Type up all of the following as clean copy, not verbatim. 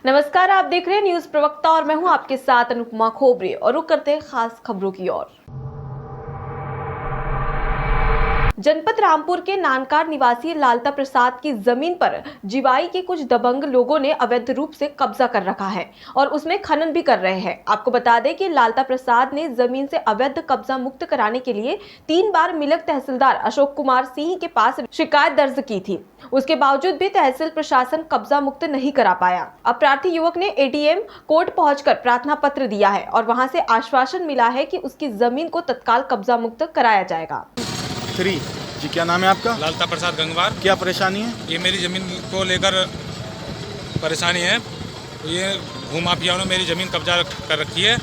नमस्कार, आप देख रहे हैं न्यूज प्रवक्ता और मैं हूं आपके साथ अनुपमा खोबरे और रुक करते हैं खास खबरों की ओर। जनपद रामपुर के नानकार निवासी लालता प्रसाद की जमीन पर जीवाई के कुछ दबंग लोगों ने अवैध रूप से कब्जा कर रखा है और उसमें खनन भी कर रहे हैं। आपको बता दें कि लालता प्रसाद ने जमीन से अवैध कब्जा मुक्त कराने के लिए 3 बार मिलक तहसीलदार अशोक कुमार सिंह के पास शिकायत दर्ज की थी। उसके बावजूद भी तहसील प्रशासन कब्जा मुक्त नहीं करा पाया। अब प्रार्थी युवक ने एडीएम कोर्ट पहुंचकर प्रार्थना पत्र दिया है और वहां से आश्वासन मिला है कि उसकी जमीन को तत्काल कब्जा मुक्त कराया जाएगा। जी, क्या नाम है आपका? लालता प्रसाद गंगवार। क्या परेशानी है? ये मेरी ज़मीन को लेकर परेशानी है। तो ये भूमाफियाओं ने मेरी ज़मीन कब्जा कर रखी है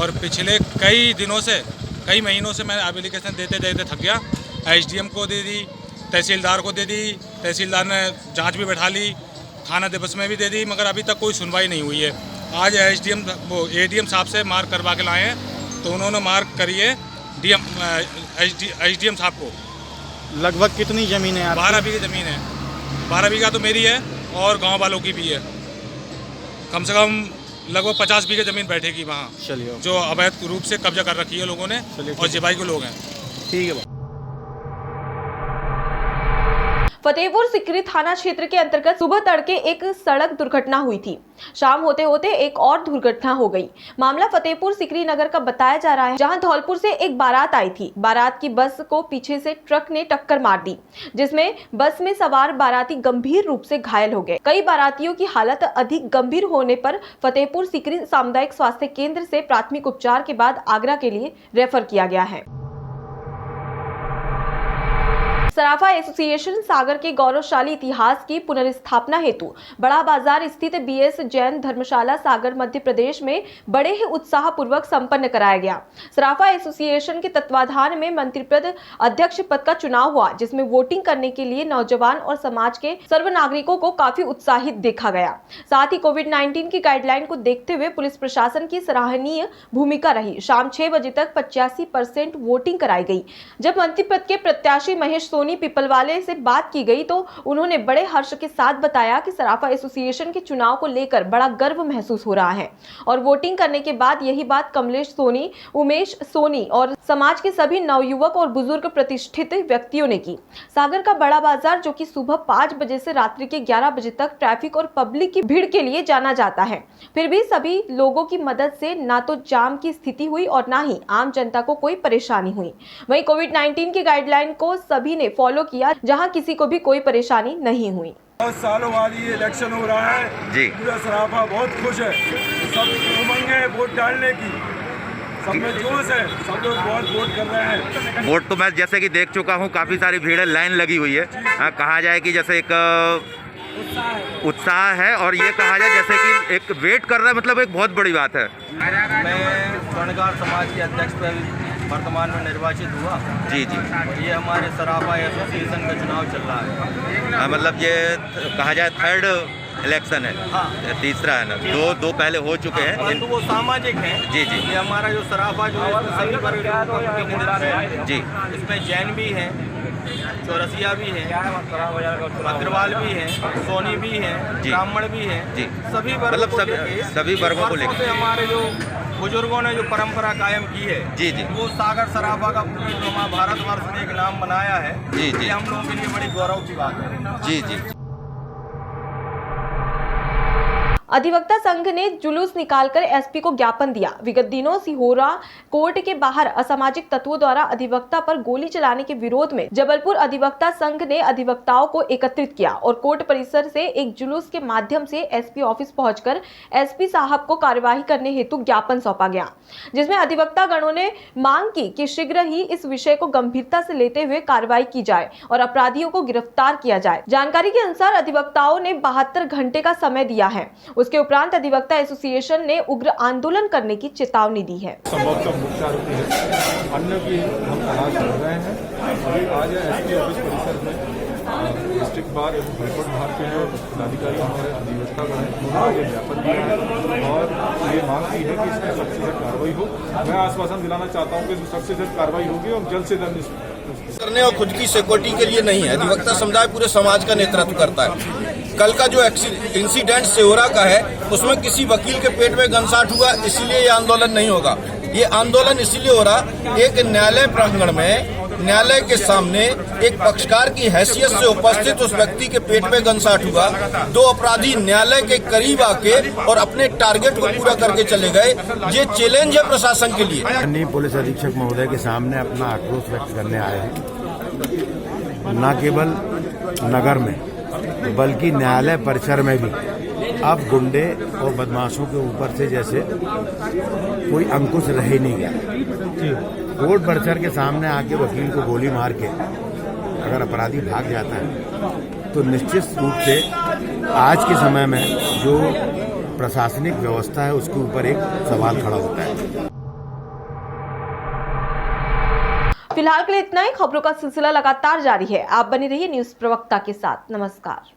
और पिछले कई महीनों से मैं एप्लीकेशन देते देते थक गया। एसडीएम को दे दी, तहसीलदार को दे दी, तहसीलदार ने जांच भी बैठा ली, थाना दिवस में भी दे दी, मगर अभी तक कोई सुनवाई नहीं हुई है। आज एडीएम साहब से मार्क करवा के लाए हैं, तो उन्होंने मार्क करी है एसडीएम साहब को। लगभग कितनी ज़मीन है? 12 बीघे ज़मीन है। 12 बीघा तो मेरी है और गांव वालों की भी है। कम से कम लगभग 50 बीघे ज़मीन बैठेगी वहाँ, चलिए, जो अवैध रूप से कब्जा कर रखी है लोगों ने और जिबाई के लोग हैं। ठीक है। फतेहपुर सिकरी थाना क्षेत्र के अंतर्गत सुबह तड़के एक सड़क दुर्घटना हुई थी। शाम होते होते एक और दुर्घटना हो गई। मामला फतेहपुर सिकरी नगर का बताया जा रहा है, जहां धौलपुर से एक बारात आई थी। बारात की बस को पीछे से ट्रक ने टक्कर मार दी, जिसमें बस में सवार बाराती गंभीर रूप से घायल हो गए। कई बारातियों की हालत अधिक गंभीर होने पर फतेहपुर सिकरी सामुदायिक स्वास्थ्य केंद्र से प्राथमिक उपचार के बाद आगरा के लिए रेफर किया गया है। सराफा एसोसिएशन सागर के गौरवशाली इतिहास की पुनर्स्थापना हेतु बड़ा बाजार स्थित बीएस जैन धर्मशाला सागर मध्य प्रदेश में बड़े ही उत्साह पूर्वक संपन्न कराया गया। सराफा एसोसिएशन के तत्वाधान में मंत्रिपद अध्यक्ष पद का चुनाव हुआ, जिसमें वोटिंग करने के लिए नौजवान और समाज के सर्व नागरिकों को काफी उत्साहित देखा गया। साथ ही कोविड-19 की गाइडलाइन को देखते हुए पुलिस प्रशासन की सराहनीय भूमिका रही। शाम 6 बजे तक 85% वोटिंग कराई गई। जब मंत्रिपद के प्रत्याशी महेश पिपलवाले से बात की गई तो उन्होंने बड़े हर्ष के साथ बताया कि सराफा एसोसिएशन के चुनाव को लेकर बड़ा गर्व महसूस हो रहा है और वोटिंग करने के बाद यही बात कमलेश सोनी, उमेश सोनी और समाज के सभी नवयुवक और बुजुर्ग प्रतिष्ठित व्यक्तियों ने की। सागर का बड़ा बाजार, जो कि सुबह 5 बजे से रात्रि के 11 बजे तक ट्रैफिक और पब्लिक की भीड़ के लिए जाना जाता है, फिर भी सभी लोगों की मदद से ना तो जाम की स्थिति हुई और ना ही आम जनता को कोई परेशानी हुई। वहीं कोविड-19 की गाइडलाइन को सभी ने फॉलो किया, जहां किसी को भी कोई परेशानी नहीं हुई। बहुत सालों बाद ये इलेक्शन हो रहा है जी। पूरा सराफा बहुत खुश है, सब उमंग है वोट डालने की, सब में जोश है, सब लोग बहुत वोट कर रहे हैं। वोट तो मैं जैसे कि देख चुका हूँ, काफ़ी सारी भीड़ है, लाइन लगी हुई है। कहा जाए कि जैसे एक उत्साह है और ये कहा जाए जैसे कि एक वेट कर रहा है, मतलब एक बहुत बड़ी बात है। मैं स्वर्णकार समाज के अध्यक्ष पर वर्तमान में निर्वाचित हुआ। जी जी। और ये हमारे सराफा एसोसिएशन का चुनाव चल रहा है। मतलब ये कहा जाए 3rd इलेक्शन है। हाँ, तीसरा है ना? दो पहले हो चुके हैं। परंतु वो सामाजिक हैं। जी जी। ये हमारा जो सराफा जो है सभी वर्ग का प्रतिनिधित्व है जी। इसमें जैन भी हैं, चौरसिया भी हैं, अग्रवाल भी हैं, सोनी भी हैं, ब्राह्मण भी हैं जी। सभी वर्गों को लेकर हमारे जो बुजुर्गों ने जो परंपरा कायम की है जी जी, वो सागर सराफा का हमारा भारतवर्ष में एक नाम बनाया है जी जी। ये हम लोगों के लिए बड़ी गौरव की बात है जी जी। अधिवक्ता संघ ने जुलूस निकालकर एसपी को ज्ञापन दिया। विगत दिनों सिहोरा कोर्ट के बाहर असामाजिक तत्वों द्वारा अधिवक्ता पर गोली चलाने के विरोध में जबलपुर अधिवक्ता संघ ने अधिवक्ताओं को एकत्रित किया और कोर्ट परिसर से एक जुलूस के माध्यम से एसपी ऑफिस पहुंचकर एसपी साहब को कार्यवाही करने हेतु ज्ञापन सौंपा गया, जिसमें अधिवक्ता गणों ने मांग की कि शीघ्र ही इस विषय को गंभीरता से लेते हुए कार्रवाई की जाए और अपराधियों को गिरफ्तार किया जाए। जानकारी के अनुसार अधिवक्ताओं ने 72 घंटे का समय दिया है। उसके उपरांत अधिवक्ता एसोसिएशन ने उग्र आंदोलन करने की चेतावनी दी है। संभवतः मुख्य आरोपी है, अन्य की हम तलाश कर रहे हैं। अभी आज एसपी ऑफिस परिसर में डिस्ट्रिक्ट बार एवं हाईकोर्ट बाहर के जो पदाधिकारी हमारे अधिवक्ता गण हैं, उन्होंने ये ज्ञापन दिया है और ये मांग की है कि इसमें सख्त से सख्त कार्रवाई हो। मैं आश्वासन दिलाना चाहता हूँ कि सख्त से सख्त कार्रवाई होगी और जल्द से जल्द करने और खुद की सिक्योरिटी के लिए नहीं है। अधिवक्ता समुदाय पूरे समाज का नेतृत्व करता है। कल का जो इंसिडेंट सेवरा का है उसमें किसी वकील के पेट में गनसाट हुआ, इसलिए ये आंदोलन नहीं होगा। ये आंदोलन इसलिए हो रहा, एक न्यायालय प्रांगण में न्यायालय के सामने एक पक्षकार की हैसियत से उपस्थित उस व्यक्ति के पेट में गनसाट हुआ। दो अपराधी न्यायालय के करीब आके और अपने टारगेट को पूरा करके चले गए। ये चैलेंज है प्रशासन के लिए। माननीय पुलिस अधीक्षक महोदय के सामने अपना आक्रोश व्यक्त करने आए हैं। न केवल नगर में बल्कि न्यायालय परिसर में भी अब गुंडे और बदमाशों के ऊपर से जैसे कोई अंकुश रह ही नहीं गया। कोर्ट परिसर के सामने आके वकील को गोली मार के अगर अपराधी भाग जाता है तो निश्चित रूप से आज के समय में जो प्रशासनिक व्यवस्था है उसके ऊपर एक सवाल खड़ा होता है। फिलहाल के लिए इतना ही। खबरों का सिलसिला लगातार जारी है। आप बने रहिए न्यूज प्रवक्ता के साथ। नमस्कार।